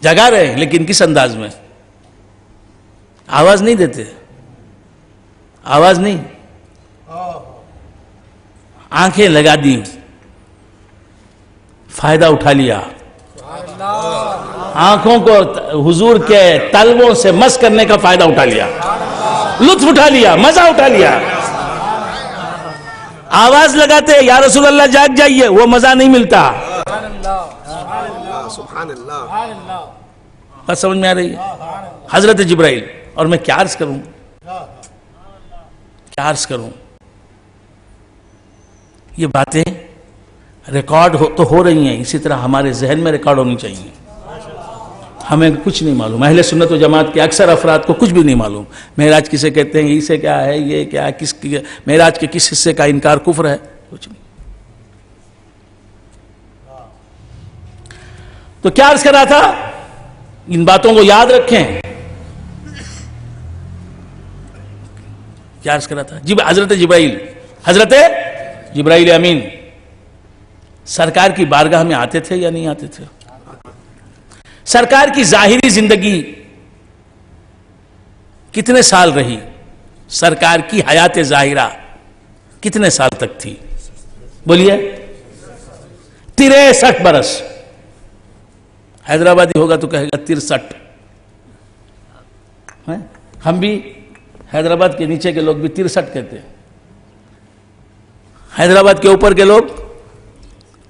جگا رہے ہیں لیکن کس انداز میں؟ آواز نہیں دیتے، آواز نہیں، آنکھیں لگا دی، فائدہ اٹھا لیا، آنکھوں کو حضور کے طلبوں سے مس کرنے کا فائدہ اٹھا لیا، لطف اٹھا لیا، مزہ اٹھا لیا۔ آواز لگاتے یا رسول اللہ جاگ جائیے، وہ مزہ نہیں ملتا۔ بات سمجھ میں آ رہی ہے؟ حضرت جبرائیل، اور میں کیا عرض کروں، کیا عرض کروں، یہ باتیں ریکارڈ تو ہو رہی ہیں، اسی طرح ہمارے ذہن میں ریکارڈ ہونی چاہیے۔ ہمیں کچھ نہیں معلوم، اہل سنت و جماعت کے اکثر افراد کو کچھ بھی نہیں معلوم، معراج کسے کہتے ہیں، اسے کیا ہے، یہ کیا ہے، معراج کے کس حصے کا انکار کفر ہے، کچھ نہیں۔ تو کیا عرض کر رہا تھا، ان باتوں کو یاد رکھیں۔ کیا عرض کر رہا تھا، حضرت جبرائیل امین سرکار کی بارگاہ میں آتے تھے یا نہیں آتے تھے؟ سرکار کی ظاہری زندگی کتنے سال رہی؟ سرکار کی حیات ظاہرہ کتنے سال تک تھی؟ بولیے 63 برس۔ حیدرآبادی ہوگا تو کہے گا 63۔ ہم بھی حیدرآباد کے نیچے کے لوگ بھی 63 کہتے ہیں، حیدرآباد کے اوپر کے لوگ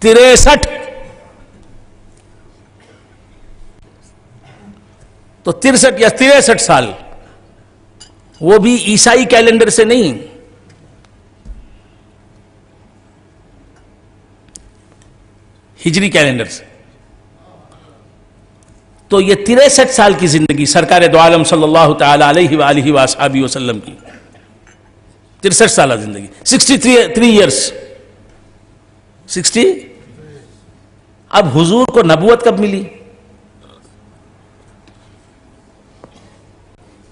63۔ تو 63 یا 63 سال، وہ بھی عیسائی کیلنڈر سے نہیں، ہجری کیلنڈر سے۔ تو یہ 63 سال کی زندگی سرکار دو عالم صلی اللہ تعالی علیہ وآلہ وآصحابہ وسلم کی، 63 سالہ زندگی، 63 ایئرس، 60۔ اب حضور کو نبوت کب ملی؟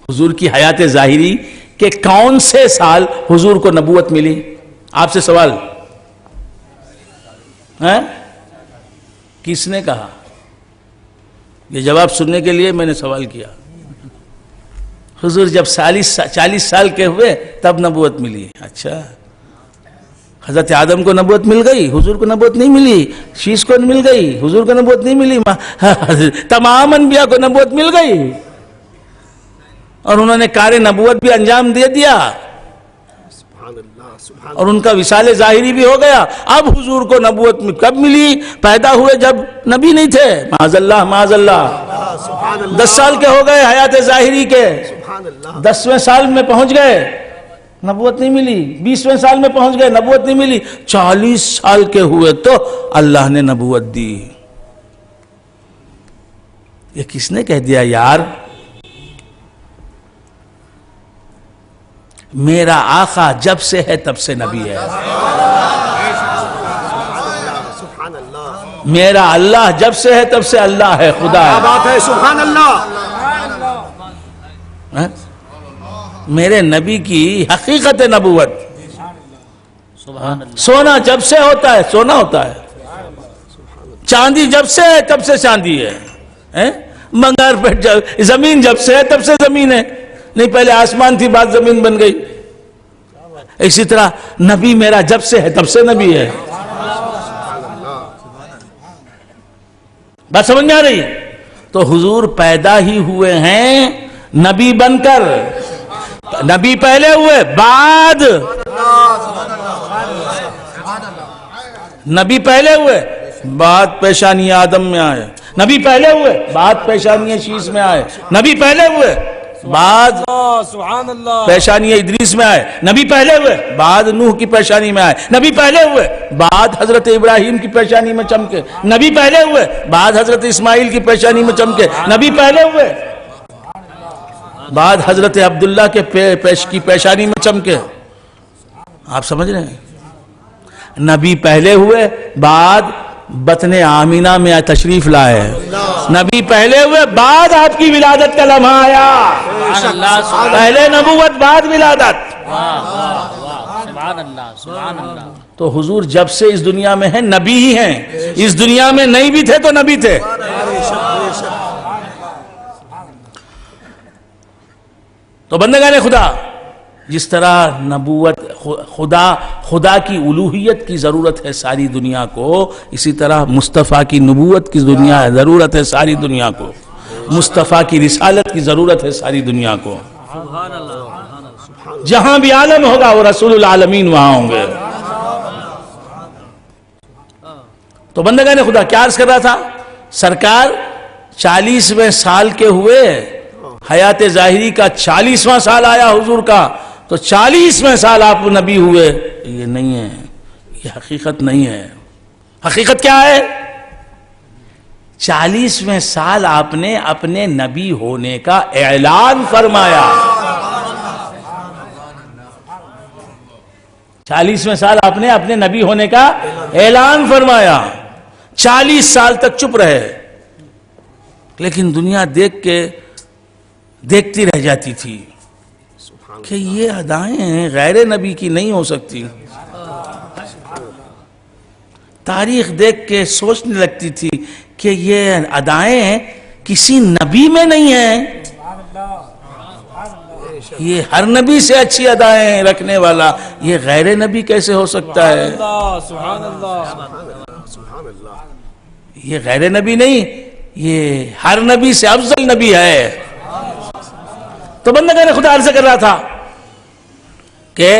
حضور کی حیات ظاہری کے کون سے سال حضور کو نبوت ملی؟ آپ سے سوال ہے؟ کس نے کہا؟ یہ جواب سننے کے لیے میں نے سوال کیا۔ حضور جب 40 سال کے ہوئے تب نبوت ملی۔ اچھا، حضرت آدم کو نبوت مل گئی، حضور کو نبوت نہیں ملی، شیش کو مل گئی، حضور کو نبوت نہیں ملی، تمام انبیاء کو نبوت مل گئی اور انہوں نے کار نبوت بھی انجام دے دیا اور ان کا وصال ظاہری بھی ہو گیا۔ اب حضور کو نبوت کب ملی؟ پیدا ہوئے جب نبی نہیں تھے، معاذ اللہ معاذ اللہ۔ 10 سال کے ہو گئے حیات ظاہری کے، 10ویں سال میں پہنچ گئے، نبوت نہیں ملی، 20ویں سال میں پہنچ گئے، نبوت نہیں ملی، 40 سال کے ہوئے تو اللہ نے نبوت دی۔ یہ کس نے کہہ دیا یار؟ میرا آقا جب سے ہے تب سے نبی ہے، میرا اللہ جب سے ہے تب سے اللہ ہے، خدا ہے، بات ہے، سبحان اللہ۔ میرے نبی کی حقیقت نبوت، سونا جب سے ہوتا ہے سونا ہوتا ہے، چاندی جب سے ہے تب سے چاندی ہے، منگار پہ زمین جب سے ہے تب سے زمین ہے، نہیں پہلے آسمان تھی بعد زمین بن گئی۔ اسی طرح نبی میرا جب سے ہے تب سے نبی ہے۔ بات سمجھ میں آ رہی ہے؟ تو حضور پیدا ہی ہوئے ہیں نبی بن کر، نبی پہلے ہوئے بعد، نبی پہلے ہوئے بعد پیشانی آدم میں آئے، نبی پہلے ہوئے بعد پیشانی شیش میں آئے، نبی پہلے ہوئے بعد پیشانی ادریس میں آئے، نبی پہلے ہوئے بعد نوح کی پیشانی میں آئے، نبی پہلے ہوئے بعد حضرت ابراہیم کی پیشانی میں چمکے، نبی پہلے ہوئے بعد حضرت اسماعیل کی پیشانی میں چمکے، نبی پہلے ہوئے بعد حضرت عبداللہ کے کی پیشانی میں چمکے۔ آپ سمجھ رہے ہیں؟ نبی پہلے ہوئے بعد بطن آمینہ میں تشریف لائے، نبی پہلے ہوئے بعد آپ کی ولادت کا لمحہ آیا، پہلے نبوت بعد ولادت۔ تو حضور جب سے اس دنیا میں ہیں نبی ہی ہیں، اس دنیا میں نہیں بھی تھے تو نبی تھے۔ تو بندگان خدا، جس طرح نبوت خدا کی الوہیت کی ضرورت ہے ساری دنیا کو، اسی طرح مصطفیٰ کی نبوت کی ضرورت ہے ساری دنیا کو، مصطفیٰ کی رسالت کی ضرورت ہے ساری دنیا کو۔ جہاں بھی عالم ہوگا وہ رسول العالمین وہاں ہوں گے۔ تو بندگان خدا کیا عرض کر رہا تھا؟ سرکار 40ویں سال کے ہوئے، حیات ظاہری کا 40واں سال آیا حضور کا، تو 40ویں سال آپ نبی ہوئے۔ یہ نہیں ہے، یہ حقیقت نہیں ہے۔ حقیقت کیا ہے؟ 40ویں سال آپ نے اپنے نبی ہونے کا اعلان فرمایا۔ 40ویں سال آپ نے اپنے نبی ہونے کا اعلان فرمایا۔ 40 سال تک چپ رہے، لیکن دنیا دیکھتی رہ جاتی تھی کہ یہ ادائیں غیر نبی کی نہیں ہو سکتی۔ تاریخ دیکھ کے سوچنے لگتی تھی کہ یہ ادائیں کسی نبی میں نہیں ہیں، یہ ہر نبی سے اچھی ادائیں رکھنے والا یہ غیر نبی کیسے ہو سکتا ہے؟ یہ غیر نبی نہیں، یہ ہر نبی سے افضل نبی ہے۔ تو بندگان خدا عرض کر رہا تھا کہ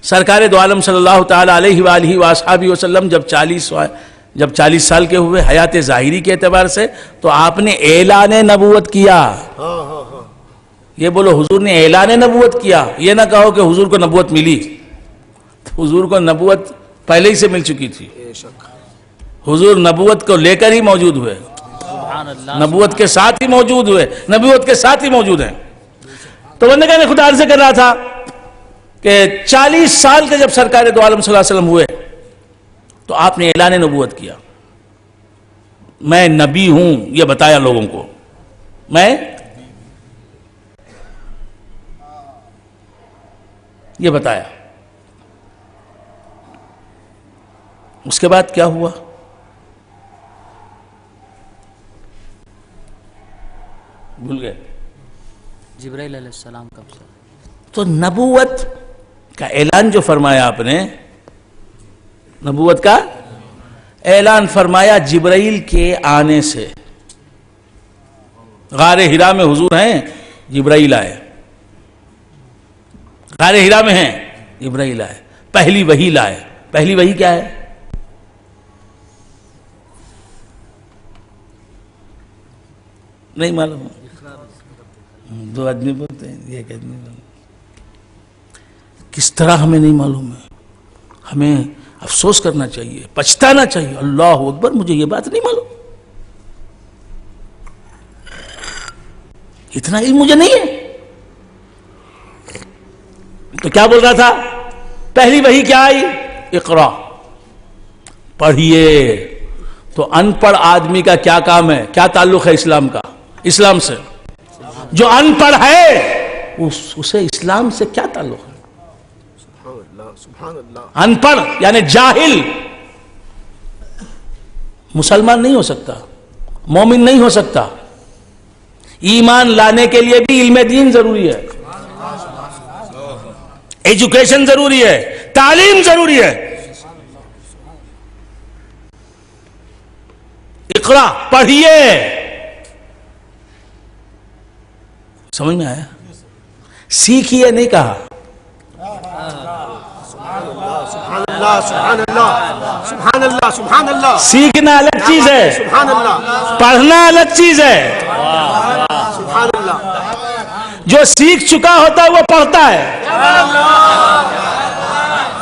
سرکار دو عالم صلی اللہ تعالی علیہ وآلہ وآصحابہ وسلم جب 40 سال کے ہوئے حیات ظاہری کے اعتبار سے، تو آپ نے اعلان نبوت کیا۔ یہ بولو حضور نے اعلان نبوت کیا، یہ نہ کہو کہ حضور کو نبوت ملی۔ حضور کو نبوت پہلے ہی سے مل چکی تھی، حضور نبوت کو لے کر ہی موجود ہوئے، نبوت کے ساتھ ہی موجود ہوئے، نبوت کے ساتھ ہی موجود ہیں۔ تو بندگان خدا عرض کر رہا تھا کہ 40 سال کے جب سرکار دو عالم صلی اللہ علیہ وسلم ہوئے تو آپ نے اعلان نبوت کیا، میں نبی ہوں، یہ بتایا لوگوں کو، میں یہ بتایا۔ اس کے بعد کیا ہوا؟ بھول گئے؟ جبرائیل علیہ السلام کب سے؟ تو نبوت کا اعلان جو فرمایا آپ نے، نبوت کا اعلان فرمایا جبرائیل کے آنے سے۔ غار ہرا میں حضور ہیں، جبرائیل آئے۔ غار ہرا میں ہیں، جبرائیل آئے، پہلی وحی لائے۔ پہلی وحی کیا ہے؟ نہیں معلوم؟ دو آدمی بولتے ہیں، ایک آدمی بولتے ہیں۔ کس طرح ہمیں نہیں معلوم ہے؟ ہمیں افسوس کرنا چاہیے، پچھتانا چاہیے۔ اللہ اکبر، مجھے یہ بات نہیں معلوم، اتنا علم مجھے نہیں ہے۔ تو کیا بول رہا تھا؟ پہلی وحی کیا آئی؟ اقرا، پڑھیے۔ تو ان پڑھ آدمی کا کیا کام ہے؟ کیا تعلق ہے اسلام کا؟ اسلام سے جو ان پڑھ ہے اسے اسلام سے کیا تعلق ہے؟ ان پڑھ یعنی جاہل مسلمان نہیں ہو سکتا، مومن نہیں ہو سکتا۔ ایمان لانے کے لیے بھی علم دین ضروری ہے، ایجوکیشن ضروری ہے، تعلیم ضروری ہے۔ اقرا، پڑھیے۔ سمجھ میں آیا؟ سیکھیے نہیں کہا۔ سیکھنا الگ چیز ہے، پڑھنا الگ چیز ہے۔ جو سیکھ چکا ہوتا ہے وہ پڑھتا ہے۔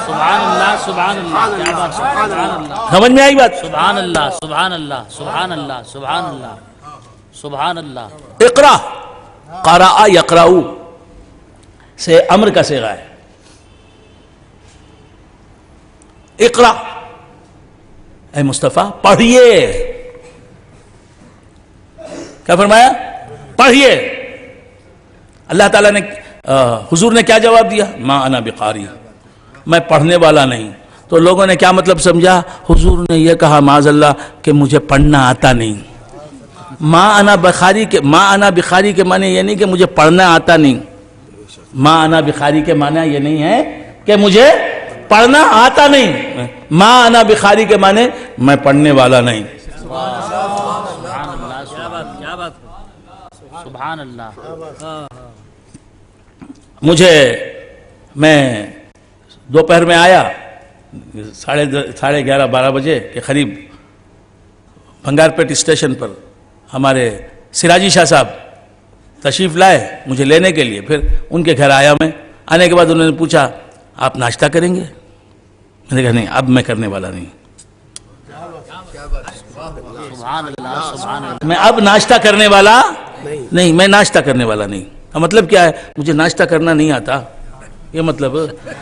سبحان اللہ، سبحان اللہ، کیا بات، سبحان اللہ، سمجھ میں آئی بات؟ سبحان اللہ، سبحان اللہ، سبحان اللہ، سبحان اللہ، سبحان اللہ۔ اقرا، قرأ یقرأ سے امر کا صیغہ ہے۔ اقرا، اے مصطفیٰ پڑھیے۔ کیا فرمایا؟ پڑھیے۔ اللہ تعالیٰ نے حضور نے کیا جواب دیا؟ ما انا بقاری، میں پڑھنے والا نہیں۔ تو لوگوں نے کیا مطلب سمجھا؟ حضور نے یہ کہا معاذ اللہ کہ مجھے پڑھنا آتا نہیں۔ ما انا بخاری کے معنی یہ نہیں کہ مجھے پڑھنا آتا نہیں، ما انا بخاری کے معنی یہ نہیں ہے کہ مجھے پڑھنا آتا نہیں. ما انا بخاری کے معنی میں پڑھنے والا نہیں. سبحان اللہ سبحان اللہ. مجھے میں دوپہر میں آیا 11:30-12 بجے کے قریب بنگار پیٹ اسٹیشن پر ہمارے سراجی شاہ صاحب تشریف لائے مجھے لینے کے لیے. پھر ان کے گھر آیا میں. آنے کے بعد انہوں نے پوچھا آپ ناشتہ کریں گے؟ میں نے کہا نہیں اب میں کرنے والا نہیں. سبحان اللہ سبحان اللہ. میں اب ناشتہ کرنے والا نہیں. میں ناشتہ کرنے والا نہیں. مطلب کیا ہے؟ مجھے ناشتہ کرنا نہیں آتا. یہ مطلب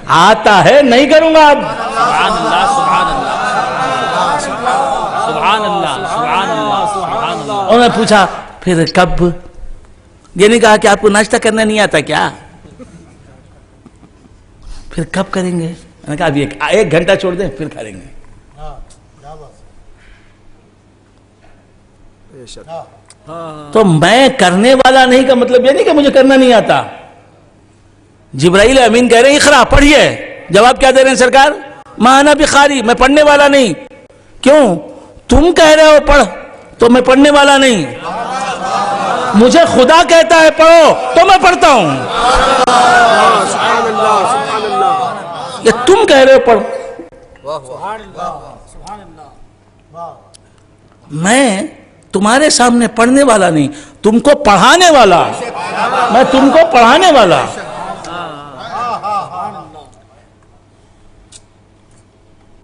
آتا ہے نہیں کروں گا اب. سبحان اللہ سبحان اللہ سبحان اللہ سبحان اللہ سبحان اللہ. اور میں پوچھا پھر کب؟ یہ نہیں کہا کہ آپ کو ناشتہ کرنا نہیں آتا کیا؟ پھر کب کریں گے؟ میں نے کہا ابھی 1 گھنٹہ چھوڑ دیں پھر کریں گے. تو میں کرنے والا نہیں کا مطلب یہ نہیں کہ مجھے کرنا نہیں آتا. جبرائیل امین کہہ رہے ہیں اقرا پڑھیے. جواب کیا دے رہے ہیں سرکار؟ ما انا بخاری میں پڑھنے والا نہیں. کیوں؟ تم کہہ رہے ہو پڑھ تو میں پڑھنے والا نہیں. مجھے خدا کہتا ہے پڑھو تو میں پڑھتا ہوں. یہ تم کہہ رہے ہو پڑھو. میں تمہارے سامنے پڑھنے والا نہیں تم کو پڑھانے والا. میں تم کو پڑھانے والا.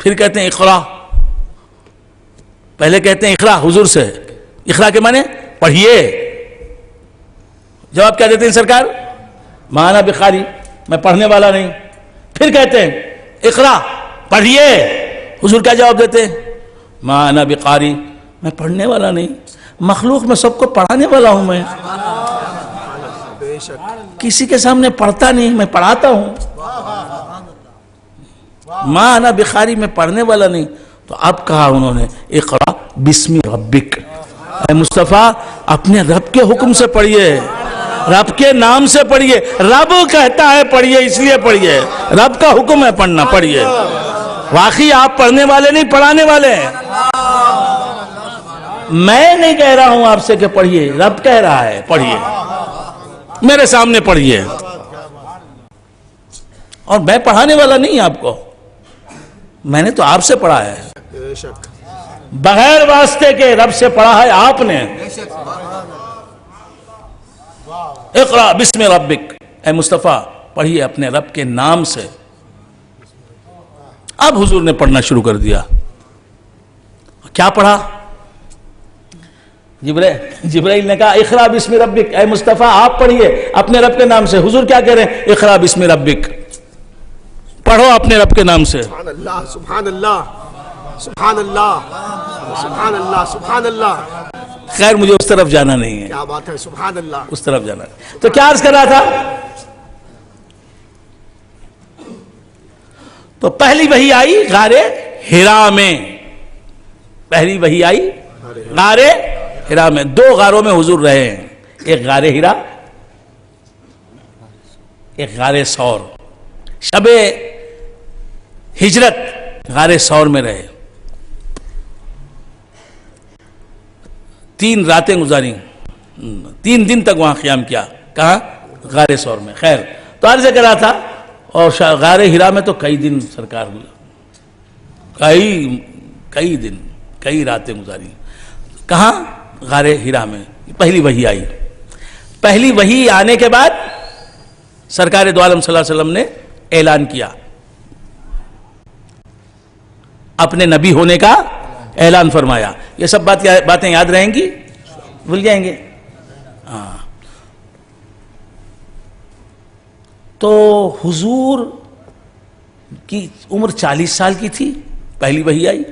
پھر کہتے ہیں اقرا. پہلے کہتے ہیں اقرا حضور سے. اقرا کے معنی پڑھیے. جواب کیا دیتے ہیں سرکار؟ ما انا بخاری میں پڑھنے والا نہیں. پھر کہتے ہیں اقرا پڑھیے. حضور کیا جواب دیتے ہیں؟ ما انا بقاری میں پڑھنے والا نہیں. مخلوق میں سب کو پڑھانے والا ہوں. میں کسی کے سامنے پڑھتا نہیں میں پڑھاتا ہوں. ما انا بخاری میں پڑھنے والا نہیں. تو اب کہا انہوں نے اقرا بسم ربک. اے مصطفیٰ اپنے رب کے حکم سے پڑھیے. رب کے نام سے پڑھیے. رب کہتا ہے پڑھیے اس لیے پڑھیے. رب کا حکم ہے پڑھنا پڑھیے. واقعی آپ پڑھنے والے نہیں پڑھانے والے ہیں. میں نہیں کہہ رہا ہوں آپ سے کہ پڑھیے. رب کہہ رہا ہے پڑھیے. میرے سامنے پڑھیے. اور میں پڑھانے والا نہیں آپ کو. میں نے تو آپ سے پڑھا ہے. بغیر واسطے کے رب سے پڑھا ہے آپ نے. اقرا بسم ربک. اے مصطفیٰ پڑھیے اپنے رب کے نام سے. اب حضور نے پڑھنا شروع کر دیا. کیا پڑھا؟ جبرائیل نے کہا اقرا بسم ربک. اے مصطفیٰ آپ پڑھیے اپنے رب کے نام سے. حضور کیا کہہ رہے ہیں؟ اقرا بسم ربک. پڑھو اپنے رب کے نام سے. سبحان اللہ سبحان اللہ سبحان اللہ سبحان اللہ سبحان اللہ. خیر مجھے اس طرف جانا نہیں ہے. کیا بات ہے سبحان اللہ. اس طرف جانا ہے. تو کیا عرض کر رہا تھا؟ تو پہلی وحی آئی غار حرا میں. پہلی وحی آئی غار حرا میں. 2 غاروں میں حضور رہے ہیں. ایک غار حرا ایک غار ثور. شب ہجرت غار ثور میں رہے. 3 راتیں گزاری. 3 دن تک وہاں قیام کیا. کہاں؟ غار ثور میں. خیر تو عرض کر رہا تھا. اور غار حرا میں تو کئی دن سرکار گزارا. کئی دن کئی راتیں گزاری. کہاں؟ غار حرا میں. پہلی وحی آئی. پہلی وحی آنے کے بعد سرکار دو عالم صلی اللہ علیہ وسلم نے اعلان کیا. اپنے نبی ہونے کا اعلان فرمایا. یہ سب باتیں یاد رہیں گی؟ بھول جائیں گے؟ ہاں. تو حضور کی عمر 40 سال کی تھی. پہلی وحی آئی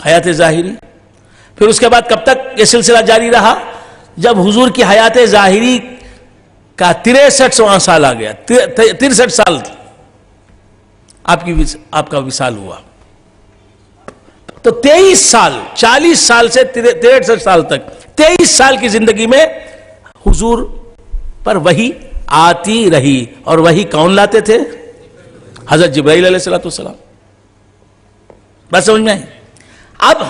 حیات ظاہری. پھر اس کے بعد کب تک یہ سلسلہ جاری رہا؟ جب حضور کی حیات ظاہری کا 63واں سال آ گیا. 63 سال آپ کا وصال ہوا. تو 23 سال 40 سال سے 63 سال تک 23 سال کی زندگی میں حضور پر وحی آتی رہی. اور وہی کون لاتے تھے؟ حضرت جبرائیل علیہ السلام. بات سمجھ میں آئی؟ اب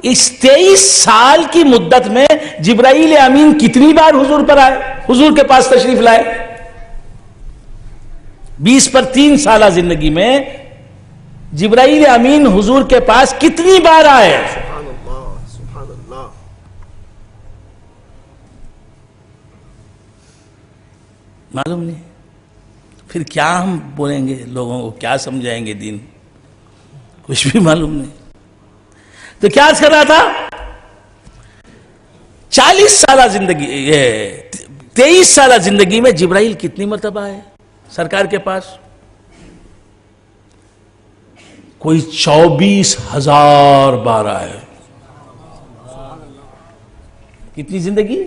اس 23 سال کی مدت میں جبرائیل امین کتنی بار حضور پر آئے، حضور کے پاس تشریف لائے؟ 20 پر 3 سالہ زندگی میں جبرائیل امین حضور کے پاس کتنی بار آئے؟ سبحان اللہ سبحان اللہ. معلوم نہیں. پھر کیا ہم بولیں گے لوگوں کو، کیا سمجھائیں گے دین؟ کچھ بھی معلوم نہیں. تو کیا کر رہا تھا؟ 40 سالہ زندگی، 23 سالہ زندگی میں جبرائیل کتنی مرتبہ آئے سرکار کے پاس؟ کوئی 24,000 بار آئے. کتنی زندگی؟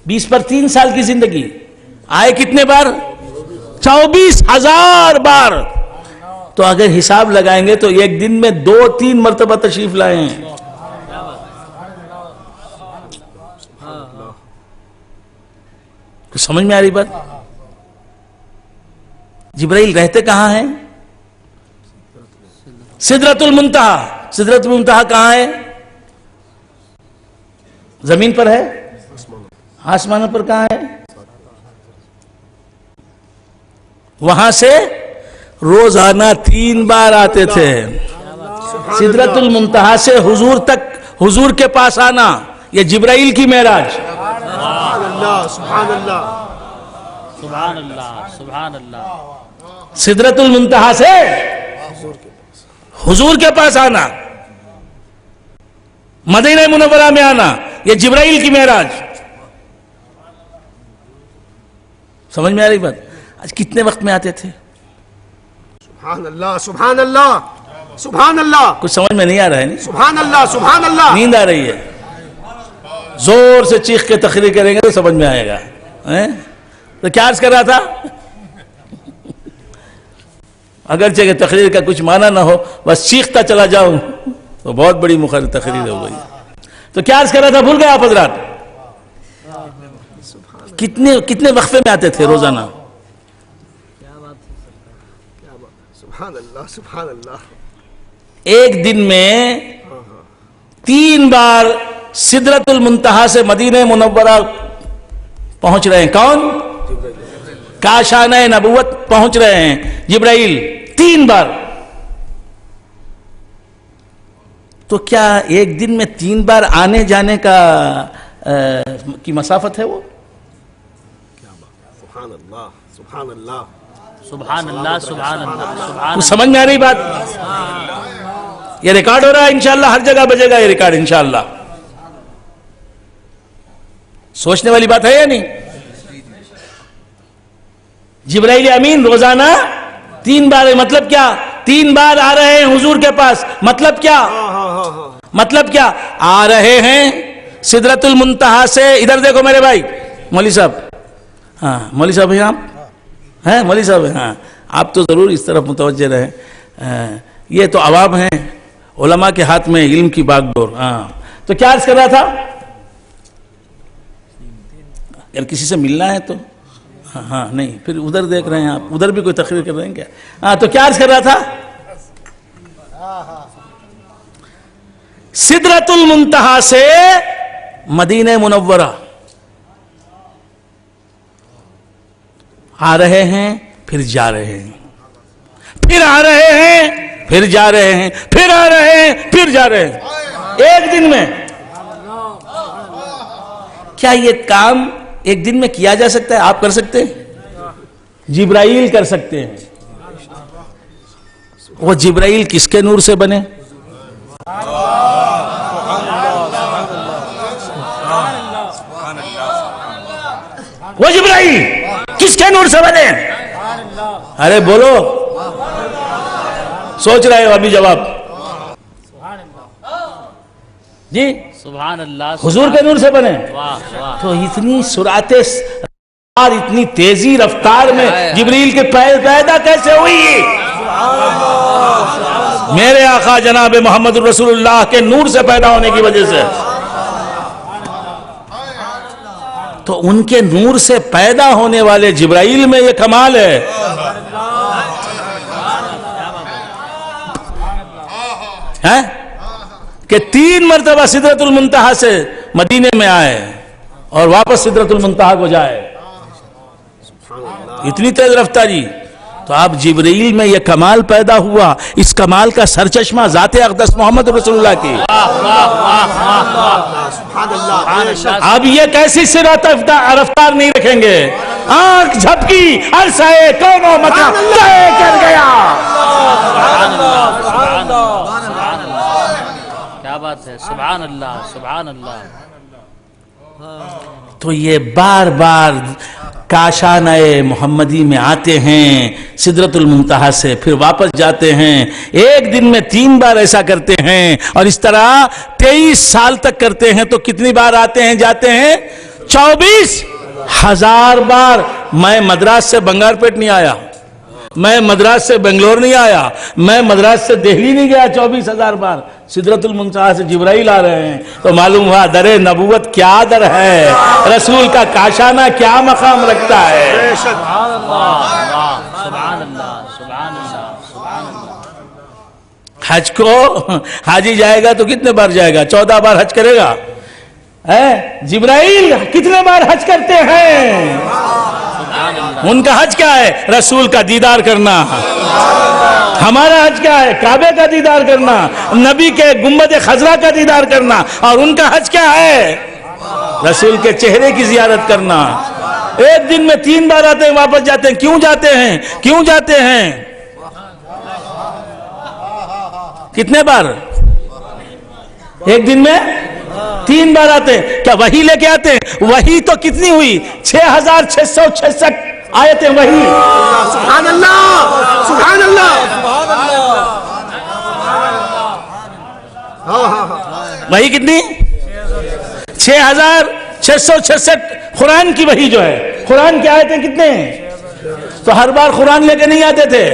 20 پر 3 سال کی زندگی. آئے کتنے بار؟ 24,000 بار. تو اگر حساب لگائیں گے تو ایک دن میں 2-3 مرتبہ تشریف لائے ہیں. کچھ سمجھ میں آ رہی بات؟ جبرائیل رہتے کہاں ہیں؟ سدرۃ المنتہا. سدرۃ المنتہا کہاں ہے؟ زمین پر ہے؟ آسمانوں پر کہاں ہے؟ وہاں سے روزانہ 3 بار آتے تھے. سدرۃ المنتہا سے حضور تک، حضور کے پاس آنا، یہ جبرائیل کی معراج. سبحان اللہ سبحان اللہ سبحان اللہ سبحان اللہ. سدرۃ المنتہا سے حضور کے پاس آنا، مدینہ منورہ میں آنا، یہ جبرائیل کی معراج. سمجھ میں آ رہی بات؟ آج کتنے وقت میں آتے تھے؟ سبحان اللہ سبحان اللہ سبحان اللہ. کچھ سمجھ میں نہیں آ رہا ہے؟ نہیں سبحان اللہ سبحان اللہ. نیند آ رہی ہے؟ زور سے چیخ کے تقریر کریں گے تو سمجھ میں آئے گا. تو کیا عرض کر رہا تھا؟ اگرچہ کہ تقریر کا کچھ معنی نہ ہو، بس چیختا چلا جاؤں تو بہت بڑی مخالف تقریر ہو گئی. تو کیا عرض کر رہا تھا؟ بھول گئے آپ حضرات؟ کتنے وقفے میں آتے تھے روزانہ؟ سبحان اللہ سبحان اللہ. ایک دن میں 3 بار سدرۃ المنتہا سے مدینہ منورہ پہنچ رہے ہیں. کون؟ کاشانہ نبوت پہنچ رہے ہیں جبرائیل 3 بار. تو کیا ایک دن میں 3 بار آنے جانے کی مسافت ہے وہ؟ سبحان اللہ سبحان اللہ سبحان اللہ سبحان اللہ سبحان کچھ سمجھ میں آ رہی بات؟ یہ ریکارڈ ہو رہا ہے، انشاءاللہ ہر جگہ بجے گا یہ ریکارڈ انشاءاللہ. سوچنے والی بات ہے یا نہیں؟ جبرائیل امین روزانہ 3 بار. مطلب کیا؟ 3 بار آ رہے ہیں حضور کے پاس. مطلب کیا؟ مطلب کیا؟ آ رہے ہیں سدرۃ المنتہا سے. ادھر دیکھو میرے بھائی مولوی صاحب. ہاں مولوی صاحب ہیں آپ؟ ہیں مولوی صاحب ہیں؟ ہاں آپ تو ضرور اس طرف متوجہ رہیں. یہ تو عوام ہیں، علماء کے ہاتھ میں علم کی باغ ڈور. ہاں تو کیا عرض کر رہا تھا؟ اگر کسی سے ملنا ہے تو ہاں نہیں، پھر ادھر دیکھ رہے ہیں آپ، ادھر بھی کوئی تقریر کر رہے ہیں کیا؟ ہاں تو کیا عرض کر رہا تھا؟ سدرۃ المنتہا سے مدینہ منورہ آ رہے ہیں، پھر جا رہے ہیں، پھر آ رہے ہیں، پھر جا رہے ہیں، پھر آ رہے ہیں، پھر جا رہے ہیں. ایک دن میں کیا یہ کام ایک دن میں کیا جا سکتا ہے؟ آپ کر سکتے ہیں؟ جبرائیل کر سکتے ہیں. وہ جبرائیل کس کے نور سے بنے؟ وہ جبرائیل کس کے نور سے بنے؟ ارے بولو، سوچ رہے ہو ابھی جواب؟ جی سبحان اللہ. حضور کے نور سے بنے. واہ واہ. تو اتنی سرعت اور اتنی تیزی رفتار میں جبریل کے پیدا کیسے ہوئی؟ میرے آقا جناب محمد رسول اللہ کے نور سے پیدا ہونے کی وجہ سے. تو ان کے نور سے پیدا ہونے والے جبرائیل میں یہ کمال ہے. کہ 3 مرتبہ سدرۃ المنتہا سے مدینے میں آئے اور واپس سدرۃ المنتہا کو جائے. اتنی تیز رفتاری. تو اب جبرائیل میں یہ کمال پیدا ہوا. اس کمال کا سرچشمہ ذات اقدس محمد رسول اللہ کی. اب یہ کیسی صراط رفتار نہیں رکھیں گے. آنکھ جھپکی عرصہ کونو مطلب طے کر گیا. کیا بات ہے. سبحان اللہ سبحان اللہ. تو یہ بار بار کاشانہ محمدی میں آتے ہیں سدرۃ المنتہا سے، پھر واپس جاتے ہیں. ایک دن میں 3 بار ایسا کرتے ہیں اور اس طرح 23 سال تک کرتے ہیں. تو کتنی بار آتے ہیں جاتے ہیں؟ 24,000 بار. میں مدراس سے بنگار پیٹ نہیں آیا، میں مدراس سے بنگلور نہیں آیا، میں مدراس سے دہلی نہیں گیا. 24,000 بار سدرۃ المنتہا سے جبرائیل آ رہے ہیں. تو معلوم ہوا در نبوت کیا در ہے، رسول کا کاشانہ کیا مقام رکھتا ہے. سبحان اللہ سبحان اللہ سبحان اللہ سبحان اللہ. حج کو حاجی جائے گا تو کتنے بار جائے گا؟ 14 بار حج کرے گا. جبرائیل کتنے بار حج کرتے ہیں؟ ان کا حج کیا ہے؟ رسول کا دیدار کرنا. ہمارا حج کیا ہے؟ کعبے کا دیدار کرنا، نبی کے گنبد خضرا کا دیدار کرنا. اور ان کا حج کیا ہے؟ رسول کے چہرے کی زیارت کرنا. ایک دن میں 3 بار آتے ہیں واپس جاتے ہیں. کیوں جاتے ہیں؟ کیوں جاتے ہیں؟ کتنے بار؟ ایک دن میں 3 بار آتے ہیں. کیا وحی لے کے آتے ہیں؟ وحی تو کتنی ہوئی؟ 6,666 آیتیں وحی. سبحان اللہ سبحان اللہ. وحی کتنی؟ 6,666 قرآن کی وحی جو ہے. قرآن کی آیتیں کتنے ہیں؟ تو ہر بار قرآن لے کے نہیں آتے تھے.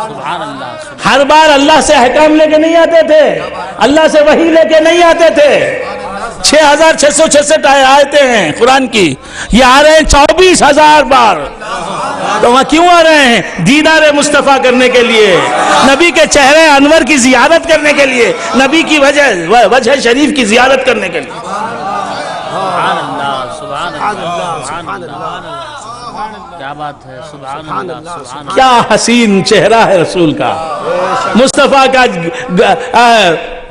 سبحان اللہ. ہر بار اللہ سے احکام لے کے نہیں آتے تھے، اللہ سے وحی لے کے نہیں آتے تھے. 6,666 آیتیں ہیں قرآن کی. یہ آ رہے ہیں 24,000 بار. تو وہاں کیوں آ رہے ہیں؟ دیدار مصطفیٰ کرنے کے لیے، نبی کے چہرے انور کی زیارت کرنے کے لیے، نبی کی وجہ شریف کی زیارت کرنے کے لیے. سبحان اللہ سبحان اللہ سبحان اللہ. کیا بات ہے. سبحان اللہ سبحان اللہ. کیا حسین چہرہ ہے رسول کا. مصطفیٰ کا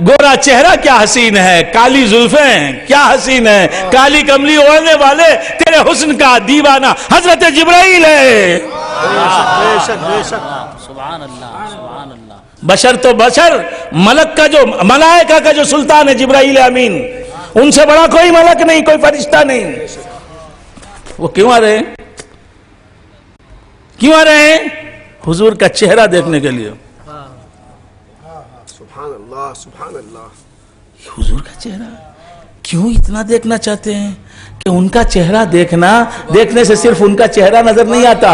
گورا چہرہ کیا حسین ہے، کالی زلفیں کیا حسین ہے، کالی کملی اوڑھنے والے تیرے حسن کا دیوانہ حضرت جبرائیل ہے. سبحان اللہ سبحان اللہ. بشر تو بشر، ملک کا جو ملائکہ کا جو سلطان ہے جبرائیل امین، ان سے بڑا کوئی ملک نہیں، کوئی فرشتہ نہیں. وہ کیوں آ رہے ہیں؟ کیوں آ رہے ہیں؟ حضور کا چہرہ دیکھنے کے لیے. سبحان اللہ سبحان اللہ. حضور کا چہرہ کیوں اتنا دیکھنا چاہتے ہیں؟ کہ ان کا چہرہ دیکھنے سے صرف ان کا چہرہ نظر نہیں آتا،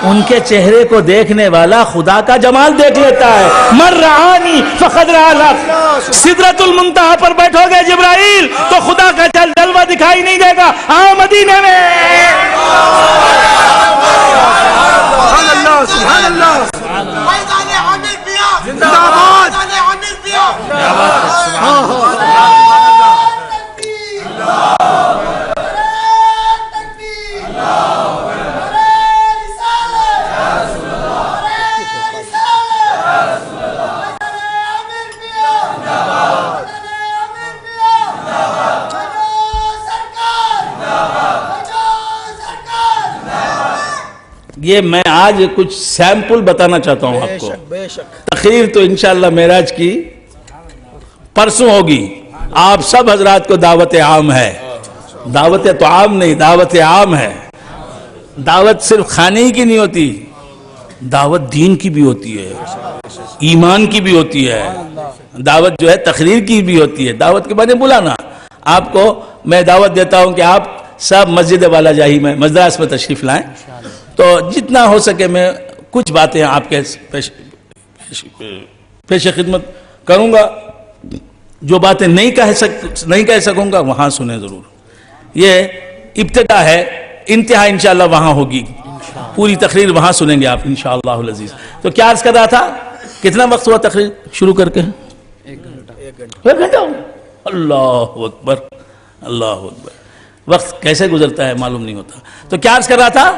ان کے چہرے کو دیکھنے والا خدا کا جمال دیکھ لیتا ہے. من رآنی فقد رأى الحق. سدرۃ المنتہا پر بیٹھو گے جبرائیل تو خدا کا جلوہ دکھائی نہیں دے گا. آؤ مدینے میں. سبحان اللہ سبحان اللہ. زندہ آباد. یہ میں آج کچھ سیمپل بتانا چاہتا ہوں آپ کو. بے شک تقریر تو انشاءاللہ معراج کی پرسوں ہوگی. آپ سب حضرات کو دعوت عام ہے. دعوت تو عام نہیں، دعوت عام ہے. دعوت صرف کھانے ہی کی نہیں ہوتی، دعوت دین کی بھی ہوتی ہے، ایمان کی بھی ہوتی ہے. دعوت جو ہے تقریر کی بھی ہوتی ہے. دعوت کے بارے بلانا. آپ کو میں دعوت دیتا ہوں کہ آپ سب مسجد والا جاہی میں مدراس میں تشریف لائیں. تو جتنا ہو سکے میں کچھ باتیں آپ کے پیش خدمت کروں گا. جو باتیں نہیں کہہ سکوں گا وہاں سنیں ضرور. یہ ابتدا ہے، انتہا انشاءاللہ وہاں ہوگی. پوری تقریر وہاں سنیں گے آپ انشاءاللہ العزیز. تو کیا عرض کر رہا تھا؟ کتنا وقت ہوا تقریر شروع کر کے؟ 1 گھنٹہ. 1 گھنٹہ. اللہ اکبر، اللہ اکبر. وقت کیسے گزرتا ہے معلوم نہیں ہوتا. تو کیا عرض کر رہا تھا؟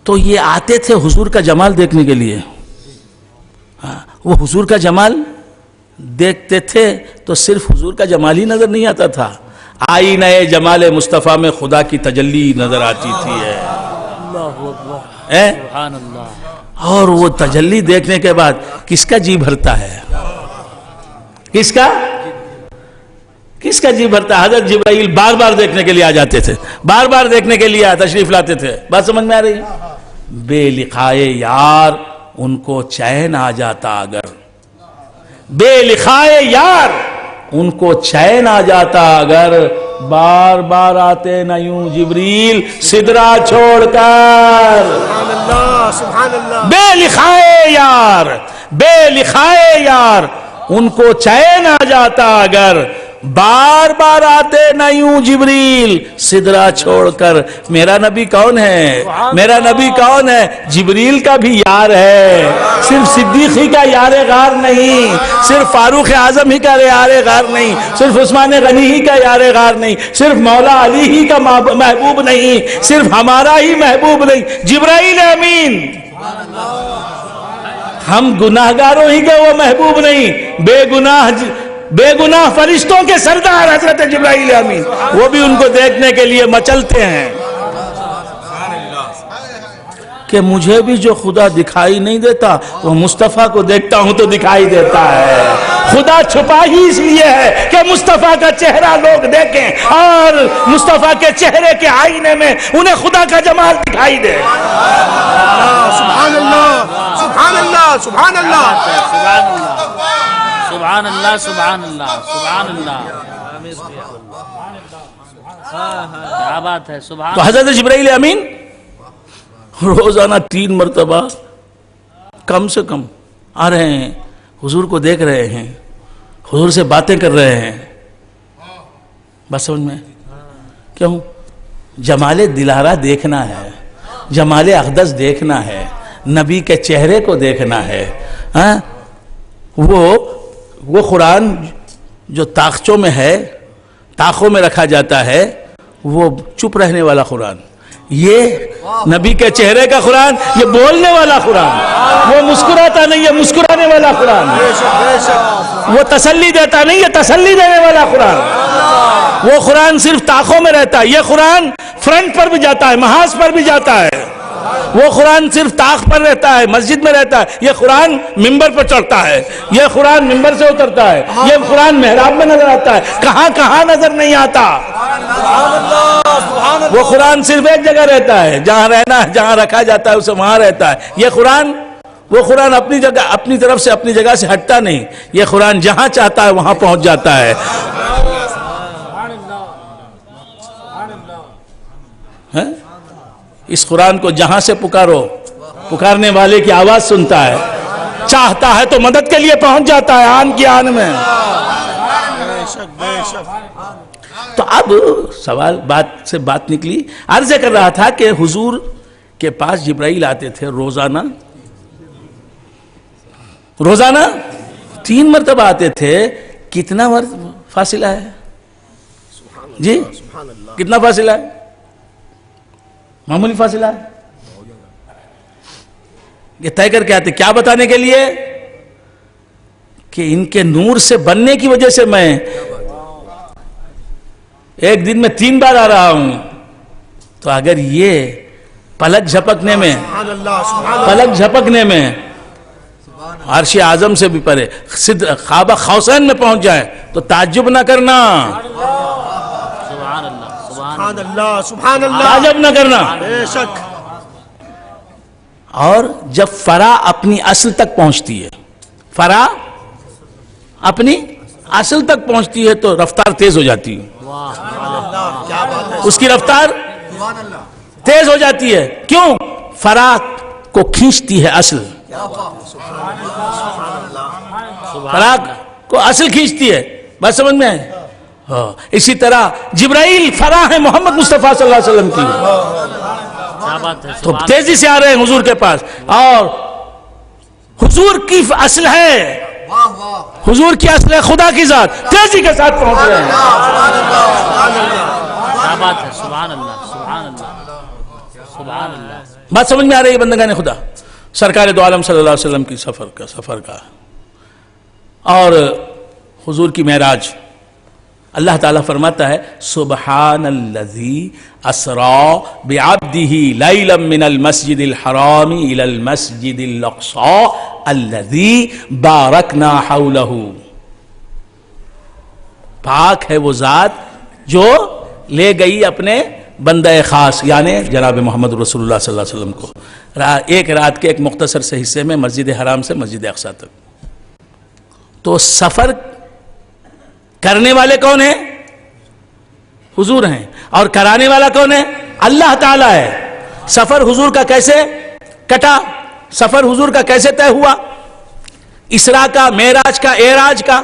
تو یہ آتے تھے حضور کا جمال دیکھنے کے لیے. وہ حضور کا جمال دیکھتے تھے تو صرف حضور کا جمال ہی نظر نہیں آتا تھا، آئینہ جمال مصطفیٰ میں خدا کی تجلی نظر آتی تھی. اللہ اکبر، سبحان اللہ. اور وہ تجلی دیکھنے کے بعد کس کا جی بھرتا ہے؟ کس کا جی بھرتا ہے؟ حضرت جبرائیل بار بار دیکھنے کے لیے آ جاتے تھے، بار بار دیکھنے کے لیے تشریف لاتے تھے. بات سمجھ میں آ رہی؟ بے لقائے یار ان کو چین آ جاتا اگر، بے لقائے یار ان کو چین آ جاتا اگر، بار بار آتے نہ یوں جبریل سدرا چھوڑ کر. سبحان اللہ، سبحان اللہ. بے لقائے یار، بے لقائے یار ان کو چین آ جاتا اگر، بار بار آتے نہ یوں جبریل سدرا چھوڑ کر. میرا نبی کون ہے؟ میرا نبی کون ہے؟ جبریل کا بھی یار ہے، صرف صدیقی کا یار غار نہیں، صرف فاروق اعظم ہی کا یار غار نہیں، صرف عثمان غنی ہی کا یار غار نہیں، صرف مولا علی ہی کا محبوب نہیں، صرف ہمارا ہی محبوب نہیں، جبرائیل امین. ہم گناہگاروں ہی کا وہ محبوب نہیں، بے گناہ فرشتوں کے سردار حضرت جبرائیل امین، وہ بھی ان کو دیکھنے کے لیے مچلتے ہیں. کہ مجھے بھی جو خدا دکھائی نہیں دیتا وہ مصطفیٰ کو دیکھتا ہوں تو دکھائی دیتا ہے. خدا چھپا ہی اس لیے ہے کہ مصطفیٰ کا چہرہ لوگ دیکھیں اور مصطفیٰ کے چہرے کے آئینے میں انہیں خدا کا جمال دکھائی دے. سبحان اللہ، سبحان اللہ، سبحان اللہ. سبحان اللہ، سبحان اللہ، سبحان اللہ. کیا بات ہے، سبحان. تو حضرت جبرائیل امین روزانہ 3 مرتبہ کم سے کم آ رہے ہیں، حضور کو دیکھ رہے ہیں، حضور سے باتیں کر رہے ہیں. بس سمجھ میں کیوں؟ جمال دلارہ دیکھنا ہے، جمال اقدس دیکھنا ہے، نبی کے چہرے کو دیکھنا ہے. وہ قرآن جو طاقچوں میں ہے، طاقوں میں رکھا جاتا ہے، وہ چپ رہنے والا قرآن. یہ نبی کے چہرے کا قرآن، یہ بولنے والا قرآن، وہ مسکراتا نہیں، یہ مسکرانے والا قرآن. وہ تسلی دیتا نہیں، یہ تسلی دینے والا قرآن. وہ قرآن صرف طاقوں میں رہتا ہے، یہ قرآن فرنٹ پر بھی جاتا ہے، محاذ پر بھی جاتا ہے. وہ قرآن صرف طاق پر رہتا ہے، مسجد میں رہتا ہے، یہ قرآن ممبر پر چڑھتا ہے، یہ قرآن ممبر سے اترتا ہے، یہ قرآن محراب میں نظر آتا ہے، کہاں نظر نہیں آتا. وہ قرآن صرف ایک جگہ رہتا ہے، جہاں رہنا ہے، جہاں رکھا جاتا ہے اسے وہاں رہتا ہے. وہ قرآن اپنی جگہ، اپنی طرف سے، اپنی جگہ سے ہٹتا نہیں. یہ قرآن جہاں چاہتا ہے وہاں پہنچ جاتا ہے. اس قرآن کو جہاں سے پکارو، پکارنے والے کی آواز سنتا ہے، چاہتا ہے تو مدد کے لیے پہنچ جاتا ہے آن کی آن میں. تو اب سوال بات نکلی. عرض کر رہا تھا کہ حضور کے پاس جبرائیل آتے تھے روزانہ 3 مرتبہ آتے تھے. کتنا فاصلہ ہے جی؟ کتنا فاصلہ ہے؟ معمولی فاصلہ ہے. یہ طے کر کے آتے، کیا بتانے کے لیے؟ کہ ان کے نور سے بننے کی وجہ سے میں ایک دن میں 3 بار آ رہا ہوں. تو اگر یہ پلک جھپکنے میں عرش اعظم سے بھی پرے خوابہ خوسین میں پہنچ جائے تو تعجب نہ کرنا، سبحان اللہ، سبحان اللہ، سبحان اللہ. تعجب نہ کرنا. بے شک. اور جب فرا اپنی اصل تک پہنچتی ہے، فرا اپنی اصل تک پہنچتی ہے تو رفتار تیز ہو جاتی ہے. اس کی رفتار تیز ہو جاتی ہے. کیوں؟ فرا کو کھینچتی ہے اصل، پراک کو اصل کھینچتی ہے. بات سمجھ میں آئے؟ ہاں. اسی طرح جبرائیل فراہ ہے محمد مصطفیٰ صلی اللہ علیہ وسلم کی. کیا بات ہے. تو تیزی سے آ رہے ہیں حضور کے پاس, اور حضور کی اصل ہے, حضور کی اصل ہے خدا کی ذات, تیزی کے ساتھ پہنچ رہے ہیں. کیا بات ہے. سبحان اللہ, سبحان اللہ, سبحان اللہ. بات سمجھ میں آ رہی ہے بندگان خدا؟ سرکار دو عالم صلی اللہ علیہ وسلم کی سفر کا اور حضور کی معراج. اللہ تعالیٰ فرماتا ہے سبحان الذی اسرا بعبدہ لیلا من المسجد الحرام الى المسجد الاقصی الذی بارکنا حولہ. پاک ہے وہ ذات جو لے گئی اپنے بندہ خاص یعنی جناب محمد رسول اللہ صلی اللہ علیہ وسلم کو ایک رات کے ایک مختصر سے حصے میں مسجد حرام سے مسجد اقصی تک. تو سفر کرنے والے کون ہیں؟ حضور ہیں. اور کرانے والا کون ہے؟ اللہ تعالیٰ ہے. سفر حضور کا کیسے کٹا؟ سفر حضور کا کیسے طے ہوا؟ اسراء کا, معراج کا, اعراج کا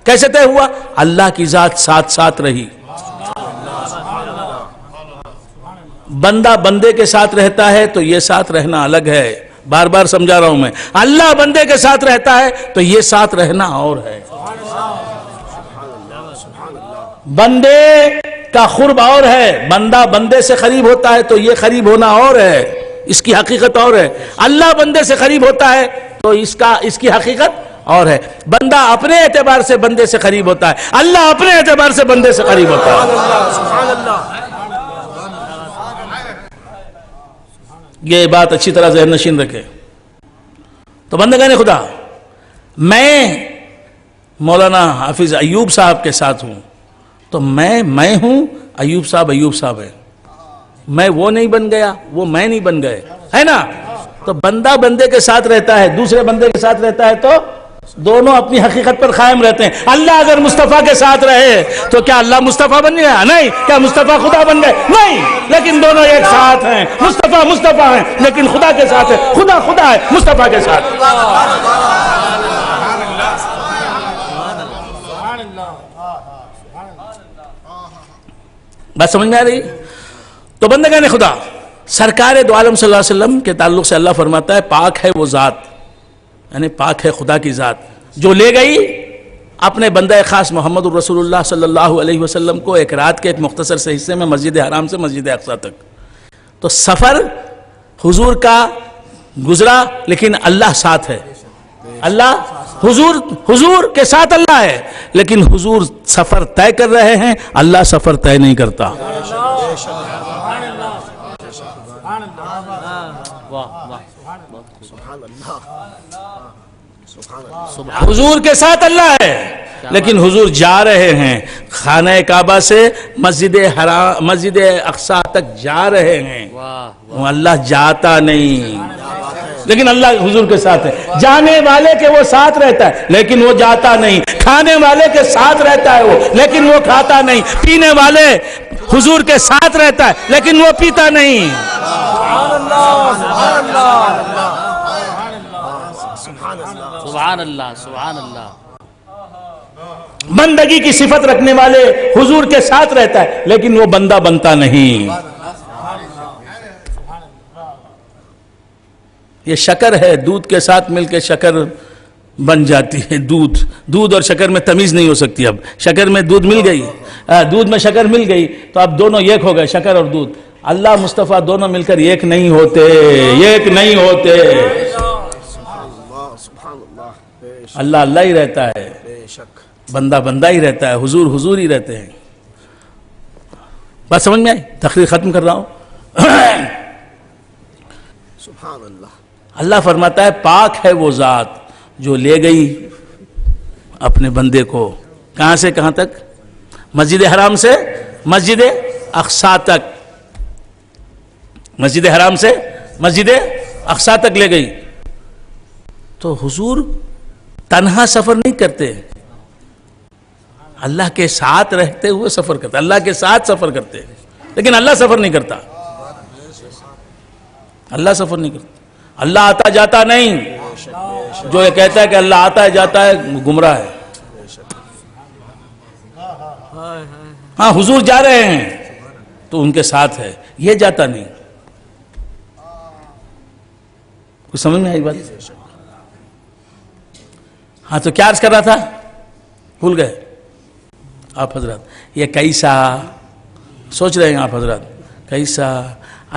کیسے طے ہوا؟ اللہ کی ذات ساتھ ساتھ رہی. بندہ بندے کے ساتھ رہتا ہے تو یہ ساتھ رہنا الگ ہے. بار بار سمجھا رہا ہوں میں. اللہ بندے کے ساتھ رہتا ہے تو یہ ساتھ رہنا اور ہے. بندے کا قرب اور ہے, بندہ بندے سے قریب ہوتا ہے تو یہ قریب ہونا اور ہے, اس کی حقیقت اور ہے. اللہ بندے سے قریب ہوتا ہے تو اس کی حقیقت اور ہے. بندہ اپنے اعتبار سے بندے سے قریب ہوتا ہے, اللہ اپنے اعتبار سے بندے سے قریب ہوتا ہے. یہ بات اچھی طرح ذہن نشین رکھے. تو بندگان خدا, میں مولانا حافظ ایوب صاحب کے ساتھ ہوں تو میں ہوں, ایوب صاحب ہے. میں وہ نہیں بن گیا, وہ میں نہیں بن گئے, ہے نا. تو بندہ بندے کے ساتھ رہتا ہے, دوسرے بندے کے ساتھ رہتا ہے تو دونوں اپنی حقیقت پر قائم رہتے ہیں. اللہ اگر مصطفیٰ کے ساتھ رہے تو کیا اللہ مصطفیٰ بن گیا؟ نہیں. کیا مصطفیٰ خدا بن گئے؟ نہیں. لیکن دونوں ایک ساتھ ہیں. مصطفیٰ ہیں لیکن خدا کے ساتھ ہے. خدا ہے مصطفیٰ کے ساتھ. بات سمجھ میں آ رہی؟ تو بندگان خدا, سرکار دو عالم صلی اللہ علیہ وسلم کے تعلق سے اللہ فرماتا ہے پاک ہے وہ ذات, یعنی پاک ہے خدا کی ذات جو لے گئی اپنے بندہ خاص محمد الرسول اللہ صلی اللہ علیہ وسلم کو ایک رات کے ایک مختصر سے حصے میں مسجد حرام سے مسجد اقصی تک. تو سفر حضور کا گزرا لیکن اللہ ساتھ ہے. اللہ حضور کے ساتھ اللہ ہے, لیکن حضور سفر طے کر رہے ہیں, اللہ سفر طے نہیں کرتا. حضور کے ساتھ اللہ ہے لیکن حضور جا رہے ہیں خانہ کعبہ سے مسجد اقصی تک جا رہے ہیں. اللہ جاتا نہیں لیکن اللہ حضور کے ساتھ ہے. جانے والے کے وہ ساتھ رہتا ہے لیکن وہ جاتا نہیں. کھانے والے کے ساتھ رہتا ہے وہ لیکن وہ کھاتا نہیں. پینے والے حضور کے ساتھ رہتا ہے لیکن وہ پیتا نہیں. سبحان اللہ, سبحان اللہ. بندگی کی صفت رکھنے والے حضور کے ساتھ رہتا ہے لیکن وہ بندہ بنتا نہیں. یہ شکر ہے, دودھ کے ساتھ مل کے شکر بن جاتی ہے. دودھ اور شکر میں تمیز نہیں ہو سکتی. اب شکر میں دودھ مل گئی, دودھ میں شکر مل گئی تو اب دونوں ایک ہو گئے, شکر اور دودھ. اللہ مصطفیٰ دونوں مل کر ایک نہیں ہوتے, ایک نہیں ہوتے. اللہ اللہ ہی رہتا ہے, بندہ بندہ ہی رہتا ہے, حضور ہی رہتے ہیں. بات سمجھ میں آئی؟ تقریر ختم کر رہا ہوں. سبحان اللہ. اللہ فرماتا ہے پاک ہے وہ ذات جو لے گئی اپنے بندے کو کہاں سے کہاں تک؟ مسجد حرام سے مسجد اقصی تک. مسجد حرام سے مسجد اقصی تک لے گئی. تو حضور تنہا سفر نہیں کرتے, اللہ کے ساتھ رہتے ہوئے سفر کرتے, اللہ کے ساتھ سفر کرتے, لیکن اللہ سفر نہیں کرتا. اللہ سفر نہیں کرتا. اللہ آتا جاتا نہیں. جو یہ کہتا ہے کہ اللہ آتا ہے جاتا ہے گمراہ ہے. ہاں حضور جا رہے ہیں تو ان کے ساتھ ہے, یہ جاتا نہیں. کچھ سمجھ میں آئی بات؟ ہاں تو کیا عرض کر رہا تھا, بھول گئے آپ حضرات؟ یہ کیسا سوچ رہے ہیں آپ حضرات, کیسا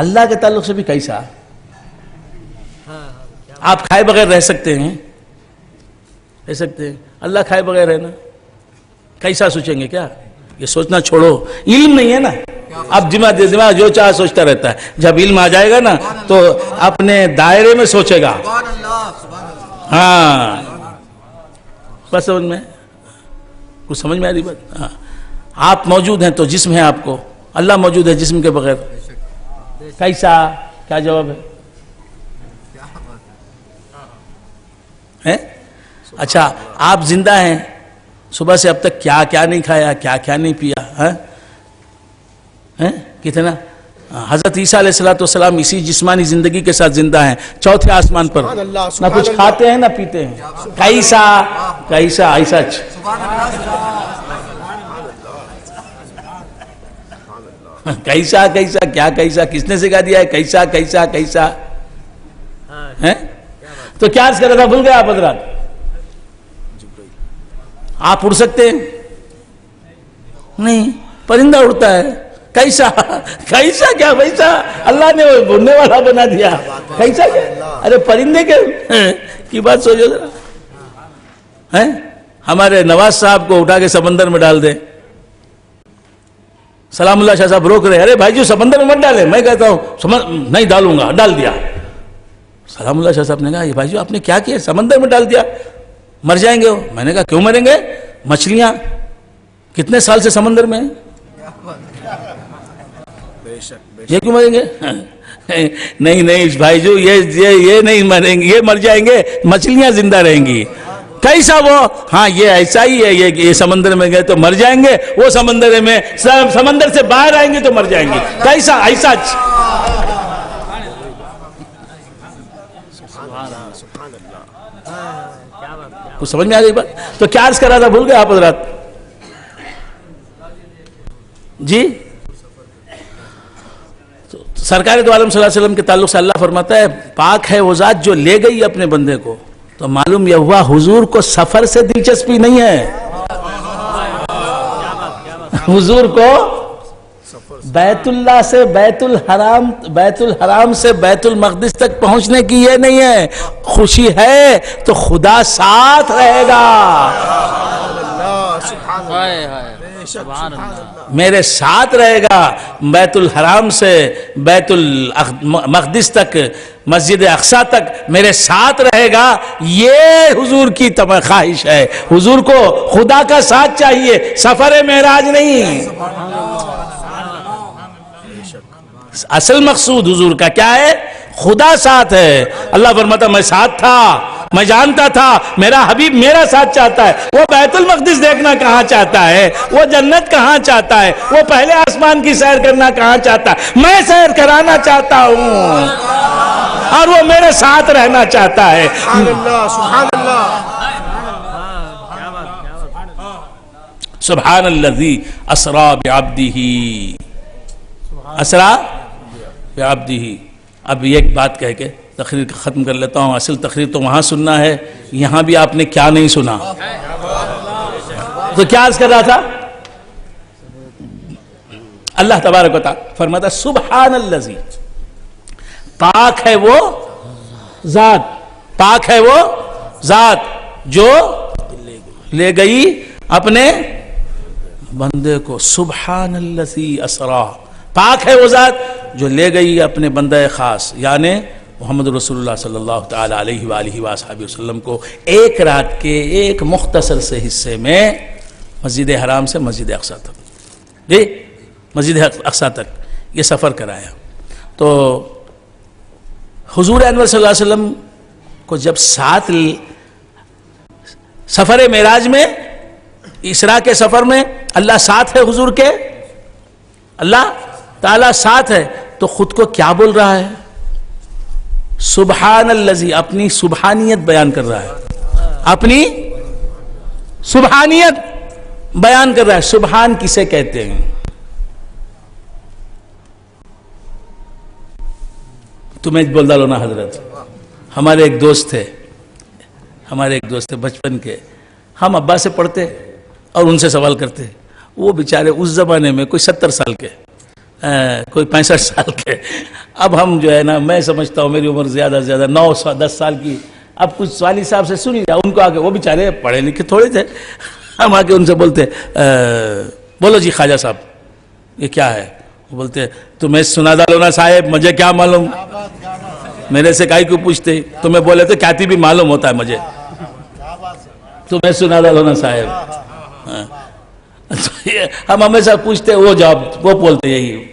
اللہ کے تعلق سے بھی کیسا. آپ کھائے بغیر رہ سکتے ہیں, رہ سکتے ہیں, اللہ کھائے بغیر رہنا کیسا سوچیں گے کیا؟ یہ سوچنا چھوڑو, علم نہیں ہے نا. اب دماغ جو چاہے سوچتا رہتا ہے. جب علم آ جائے گا نا تو اپنے دائرے میں سوچے گا. ہاں بس سمجھ میں کچھ سمجھ میں آ رہی بات؟ ہاں آپ موجود ہیں تو جسم ہے آپ کو, اللہ موجود ہے جسم کے بغیر. کیسا کیا جواب ہے؟ اچھا آپ زندہ ہیں, صبح سے اب تک کیا کیا نہیں کھایا, کیا کیا نہیں پیا, کتنا. حضرت عیسیٰ علیہ السلام اسی جسمانی زندگی کے ساتھ زندہ ہیں, چوتھے آسمان پر, نہ کچھ کھاتے ہیں نہ پیتے ہیں. کیسا کیسا ایسا کیسا کیسا کیا کیسا, کس نے سکھا دیا ہے کیسا کیسا کیسا؟ تو کیا عرض کر رہا تھا, بھول گئے آپ حضرات؟ آپ اڑ سکتے ہیں نہیں, پرندہ اڑتا ہے. کیسا کیسا کیا ویسا, اللہ نے اڑنے والا بنا دیا. کیسا کیا, ارے پرندے کی بات سوچو ذرا. ہمارے نواز صاحب کو اٹھا کے سمندر میں ڈال دیں, سلام اللہ شاہ صاحب روک رہے, ارے بھائی جو سمندر میں مت ڈالے. میں کہتا ہوں نہیں ڈالوں گا, ڈال دیا. سلام اللہ شاہ صاحب نے کہا یہ بھائی جو آپ نے کیا کیا, سمندر میں ڈال دیا, مر جائیں گے. میں نے کہا کیوں مریں گے, مچھلیاں کتنے سال سے سمندر میں ہیں, یہ کیوں مریں گے؟ نہیں نہیں بھائی جو یہ نہیں مریں گے, یہ مر جائیں گے, مچھلیاں زندہ رہیں گی. کیسا وہ, ہاں یہ ایسا ہی ہے, یہ سمندر میں گئے تو مر جائیں گے, وہ سمندر میں سمندر سے باہر آئیں گے تو مر جائیں گے. کیسا ایسا. کچھ سمجھ میں آ گئی بات؟ تو کیا عرض کر رہا تھا, بھول گئے آپ حضرات؟ جی سرکار دو عالم صلی اللہ علیہ وسلم کے تعلق سے اللہ فرماتا ہے پاک ہے وہ ذات جو لے گئی اپنے بندے کو. تو معلوم یہ ہوا حضور کو سفر سے دلچسپی نہیں ہے. حضور کو بیت اللہ سے بیت الحرام سے بیت المقدس تک پہنچنے کی یہ نہیں ہے. خوشی ہے تو خدا ساتھ رہے گا, میرے ساتھ رہے گا. بیت الحرام سے بیت المقدس تک, مسجد اقصی تک میرے ساتھ رہے گا, یہ حضور کی خواہش ہے. حضور کو خدا کا ساتھ چاہیے, سفر معراج نہیں. اصل مقصود حضور کا کیا ہے, خدا ساتھ ہے. اللہ فرماتا میں ساتھ تھا, میں جانتا تھا میرا حبیب میرا ساتھ چاہتا ہے. وہ بیت المقدس دیکھنا کہاں چاہتا ہے, وہ جنت کہاں چاہتا ہے, وہ پہلے آسمان کی سیر کرنا کہاں چاہتا ہے, میں سیر کرانا چاہتا ہوں اور وہ میرے ساتھ رہنا چاہتا ہے. سبحان الذی اسرا بعبدہ, اسرا بعبدہ. اب ایک بات کہہ کے تقریر ختم کر لیتا ہوں. اصل تقریر تو وہاں سننا ہے, یہاں بھی آپ نے کیا نہیں سنا. تو کیا عرض کر رہا تھا, اللہ تبارک و تعالی فرماتا سبحان الذی, پاک ہے وہ ذات, پاک ہے وہ ذات جو لے گئی اپنے بندے کو. سبحان الذی اسرا, پاک ہے وہ ذات جو لے گئی اپنے بندہ خاص یعنی محمد رسول اللہ صلی اللہ تعالی علیہ وآلہ وآلہ وسلم کو ایک رات کے ایک مختصر سے حصے میں مسجد حرام سے مسجد اقصی تک, جی مسجد اقصی تک یہ سفر کرایا. تو حضور انور صلی اللہ علیہ وسلم کو جب ساتھ سفر معراج میں, اسراء کے سفر میں اللہ ساتھ ہے حضور کے, اللہ تعالیٰ ساتھ ہے, تو خود کو کیا بول رہا ہے, سبحان الذی، اپنی سبحانیت بیان کر رہا ہے، اپنی سبحانیت بیان کر رہا ہے. سبحان کسے کہتے ہیں؟ تمہیں بول ڈالو نا حضرت. ہمارے ایک دوست تھے بچپن کے، ہم ابا سے پڑھتے اور ان سے سوال کرتے. وہ بیچارے اس زمانے میں کوئی 70 سال کے، کوئی 65 سال کے. اب ہم جو ہے نا، میں سمجھتا ہوں میری عمر زیادہ سے زیادہ 9-10 سال کی. اب کچھ والد صاحب سے سن لیا، ان کو آگے، وہ بیچارے پڑھے لکھے تھوڑے تھے، ہم آگے ان سے بولتے بولو جی خواجہ صاحب یہ کیا ہے؟ وہ بولتے تمہیں سنا ڈالو نا صاحب، مجھے کیا معلوم، میرے سے کائی کیوں پوچھتے، تمہیں بولے تو کہتی بھی معلوم ہوتا ہے مجھے، تمہیں سنا ڈالو نا صاحب. ہم ہمیشہ پوچھتے، وہ جواب وہ بولتے یہی،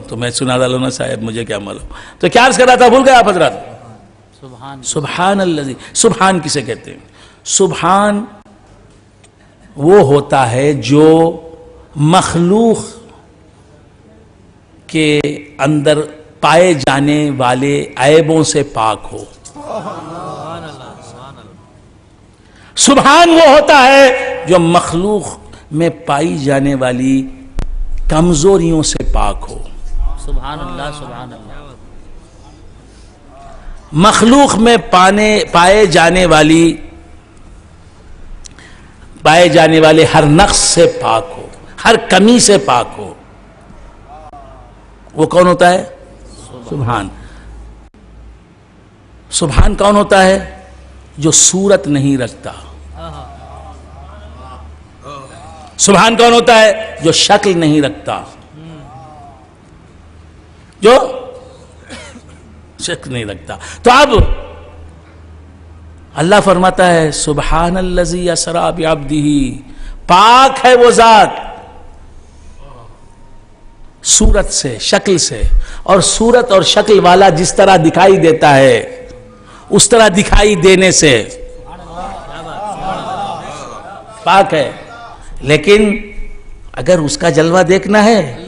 تمہیں سنا ڈالو نا صاحب، مجھے کیا معلوم. تو کیا عرض کر رہا تھا، بھول گئے آپ حضرات؟ سبحان الذی. سبحان کسے کہتے ہیں؟ سبحان وہ ہوتا ہے جو مخلوق کے اندر پائے جانے والے عیبوں سے پاک ہو. سبحان وہ ہوتا ہے جو مخلوق میں پائی جانے والی کمزوریوں سے پاک ہو. سبحان اللہ سبحان اللہ. مخلوق میں پائے جانے والے ہر نقص سے پاک ہو، ہر کمی سے پاک ہو. وہ کون ہوتا ہے؟ سبحان. سبحان کون ہوتا ہے؟ جو صورت نہیں رکھتا. سبحان کون ہوتا ہے؟ جو شکل نہیں رکھتا، جو شکل نہیں رکھتا. تو اب اللہ فرماتا ہے سبحان الذی اسری بعبدہ، پاک ہے وہ ذات صورت سے، شکل سے. اور صورت اور شکل والا جس طرح دکھائی دیتا ہے اس طرح دکھائی دینے سے پاک ہے. لیکن اگر اس کا جلوہ دیکھنا ہے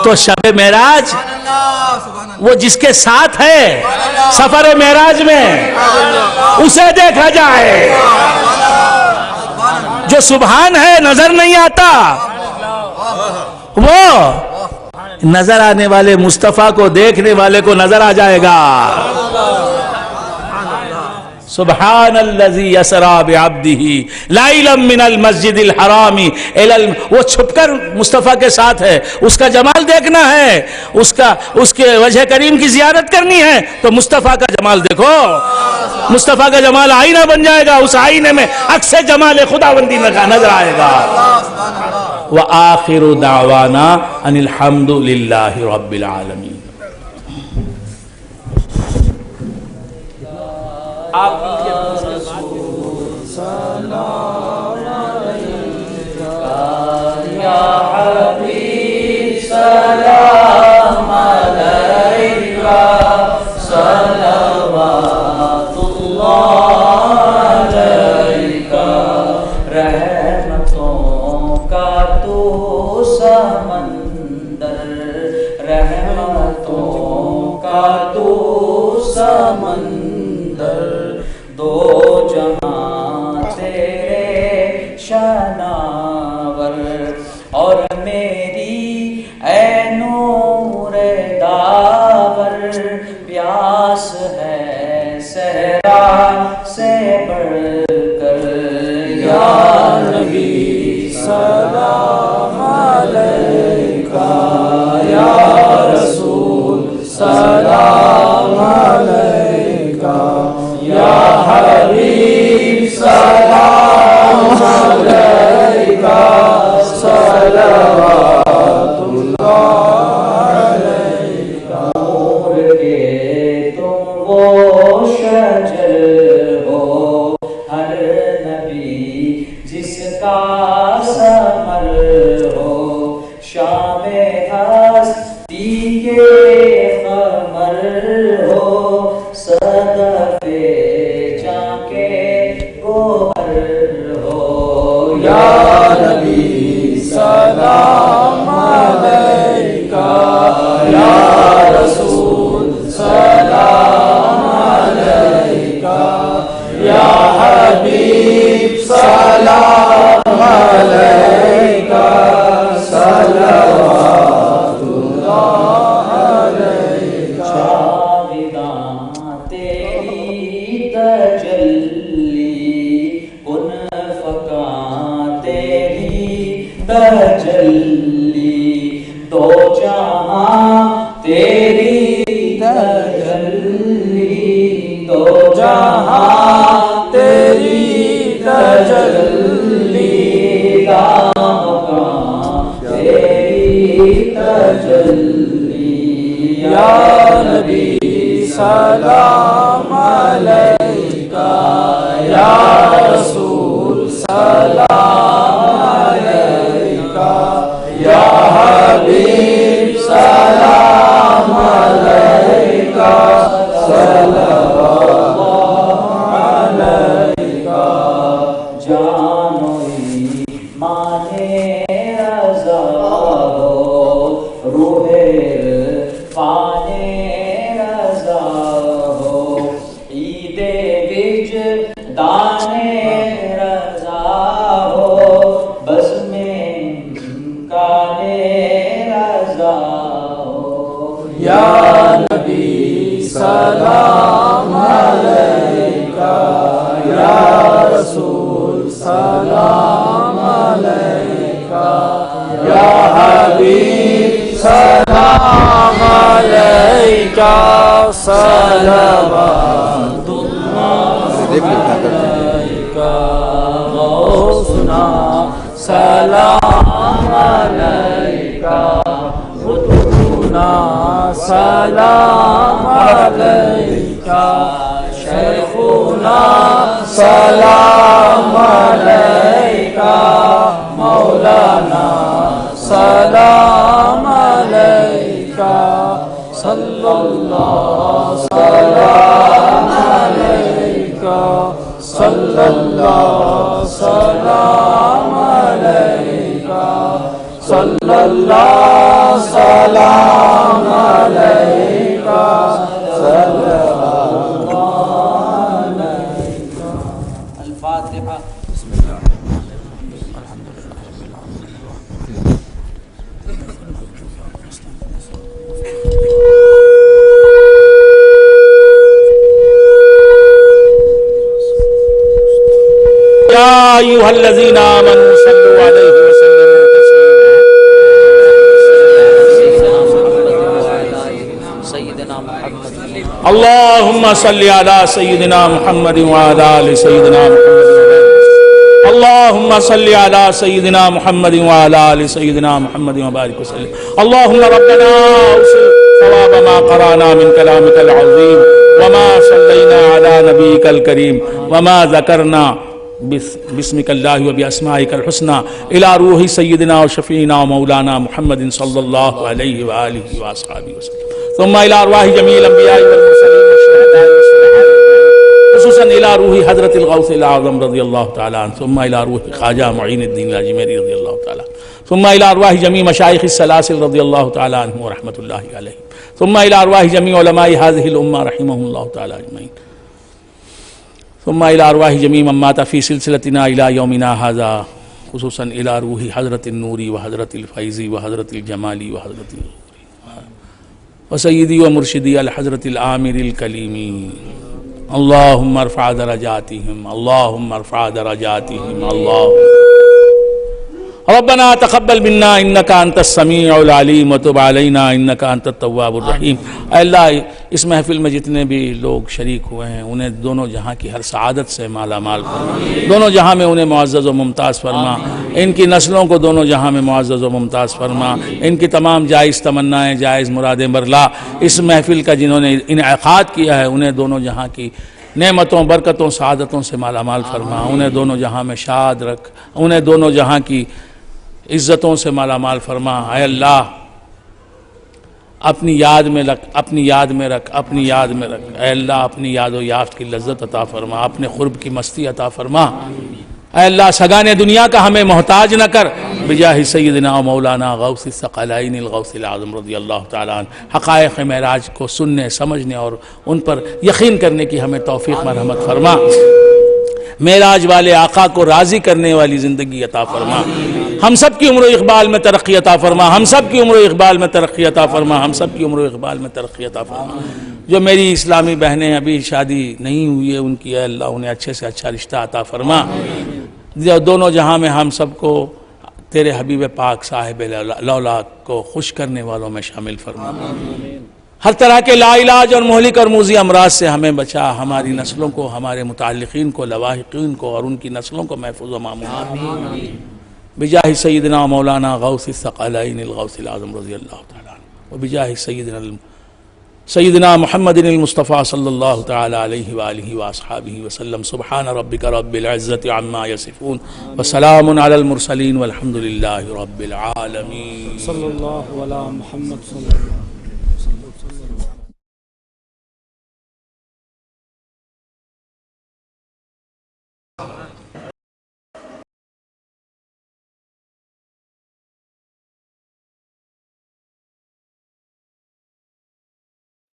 تو شب معراج وہ جس کے ساتھ ہے سفر معراج میں اسے دیکھا جائے. جو سبحان ہے نظر نہیں آتا، وہ نظر آنے والے مصطفیٰ کو دیکھنے والے کو نظر آ جائے گا. سبحان الذی اسری بعبدہ لیلا من المسجد الحرام وہ چھپ کر مصطفیٰ کے ساتھ ہے. اس کا جمال دیکھنا ہے، اس کے وجہ کریم کی زیارت کرنی ہے تو مصطفیٰ کا جمال دیکھو. مصطفیٰ کا جمال آئینہ بن جائے گا، اس آئینے میں عکس جمال خداوندی نظر آئے گا. وآخر دعوانا ان الحمد للہ رب العالمین. آپ دو جہاں تیرے شناور اور میری اے نور داور، پیاس ہے صحرا سے بڑھ کر. یا نبی سلام علیکہ، یا رسول سلام علیکہ، یا حبیب سلام علیکہ، صلوات اللہ علیکہ. نور کے تم وہ شجر ہو، ہر نبی جس کا ثمر ہو، شام ہستی کے قمر ہو، صدف جاں کے گوہر ہو. یا نبی سلام علیکہ، یا رسول تجلی کن فکاں تیری تجلی دو جہاں تیری تجلی دو جہاں تیری تجلی تیری تجلی یا نبی سلام علیکہ یا رسول سلام علیکہ یا حبیب سلام علیکہ صلوات علیکہ جان و ایمان رضا ہو روح عرفان رضا ہو عید وجدان رضا ہو بزم امکان رضا ہو یا نبی سلام علیکہ یا رسول سلام علیکہ یا حبیب سلام علیکہ صلوات اللہ علیکہ غوثنا سلام علیکہ قطبنا سلام علیکہ شیخنا سلام علیکہ مولانا سلام علیکہ صلی اللہ سلام علیکہ صلی اللہ سلام علیکہ صلی اللہ سلام علیکہ الفاتحہ یا ایھا الذین آمنوا صلوا علیہ وسلموا سیدنا محمد اللہم صلی علی سیدنا محمد وعلی آل سیدنا محمد اللہم صلی علی سیدنا محمد وعلی آل سیدنا محمد وبارک وسلم اللہم ربنا اوصل ثواب ما قرانا من کلامک العظیم وما صلینا علی نبیک الکریم وما ذکرنا بسمک اللہ و باسمائک الحسنى الى روح سیدنا و شفیعنا و مولانا محمد صلی اللہ علیہ وآلہ وآصحابہ وسلم ثم الى ارواح جمیع الانبیاء والمرسلین والشہداء والصالحین خصوصا الى روح حضرت الغوث الاعظم رضی اللہ تعالی عنہ ثم الى روح خواجہ معین الدین الاجمیری رضی اللہ تعالی عنہ ثم الى ارواح جمیع مشائخ السلاسل رضی اللہ تعالی عنہ ورحمۃ اللہ علیہم ثم الى ارواح جمیع علماء هذه الامہ رحمهم اللہ تعالی اجمعین ثم الى ارواح جمیع من مات فی سلسلتنا الى یومنا هذا خصوصا الى روح حضرت النوری وحضرت الفیضی وحضرت الجمالی وحضرت وسیدی ومرشدی الحضرت العامر الکلیمی اللہم ارفع درجاتهم اللہم ارفع درجاتهم اللہم ربنا تقبل منا انکا انت السمیع العلیم وتب علینا انکا انت التواب الرحیم۔ اے اللہ اس محفل میں جتنے بھی لوگ شریک ہوئے ہیں انہیں دونوں جہاں کی ہر سعادت سے مالا مال فرما، دونوں جہاں میں انہیں معزز و ممتاز فرما، ان کی نسلوں کو دونوں جہاں میں معزز و ممتاز فرما، ان کی تمام جائز تمنائیں جائز مرادیں برلا، اس محفل کا جنہوں نے انعقاد کیا ہے انہیں دونوں جہاں کی نعمتوں برکتوں سعادتوں سے مالا مال فرما، انہیں دونوں جہاں میں شاد رکھ، انہیں دونوں جہاں کی عزتوں سے مالا مال فرما۔ اے اللہ اپنی یاد میں رکھ، اپنی یاد میں رکھ، اپنی یاد میں رکھ، اے اللہ اپنی یاد و یافت کی لذت عطا فرما، اپنے قرب کی مستی عطا فرما۔ اے اللہ سگانے دنیا کا ہمیں محتاج نہ کر، بجاہ سیدنا و مولانا غوث الثقلین الغوث العظم رضی اللہ تعالیٰ عنہ حقائق معراج کو سننے سمجھنے اور ان پر یقین کرنے کی ہمیں توفیق مرحمت فرما۔ معراج والے آقا کو راضی کرنے والی زندگی عطا فرما. ہم سب کی عمر و اقبال میں ترقی عطا فرما. ہم سب کی عمر و اقبال میں ترقی عطا فرما. ہم سب کی عمر و اقبال میں ترقی عطا فرما. جو میری اسلامی بہنیں ابھی شادی نہیں ہوئی ہے ان کی اے اللہ انہیں اچھے سے اچھا رشتہ عطا فرما. جو دونوں جہاں میں ہم سب کو تیرے حبیب پاک صاحب لولا کو خوش کرنے والوں میں شامل فرما. ہر طرح کے لا علاج اور مہلک اور موذی امراض سے ہمیں بچا. ہماری نسلوں کو، ہمارے متعلقین کو، لواحقین کو اور ان کی نسلوں کو محفوظ و مامون بجاہ سیدنا مولانا غوث الثقلین الغوث العظم رضی اللہ تعالی عنہ وبجاہ سیدنا محمد المصطفیٰ صلی اللہ تعالی علیہ وآلہ واصحابہ وسلم. سبحان ربک رب العزت عما یصفون وسلام علی المرسلین والحمد للہ رب العالمین. صلی اللہ علی محمد صلی اللہ علیہ وسلم.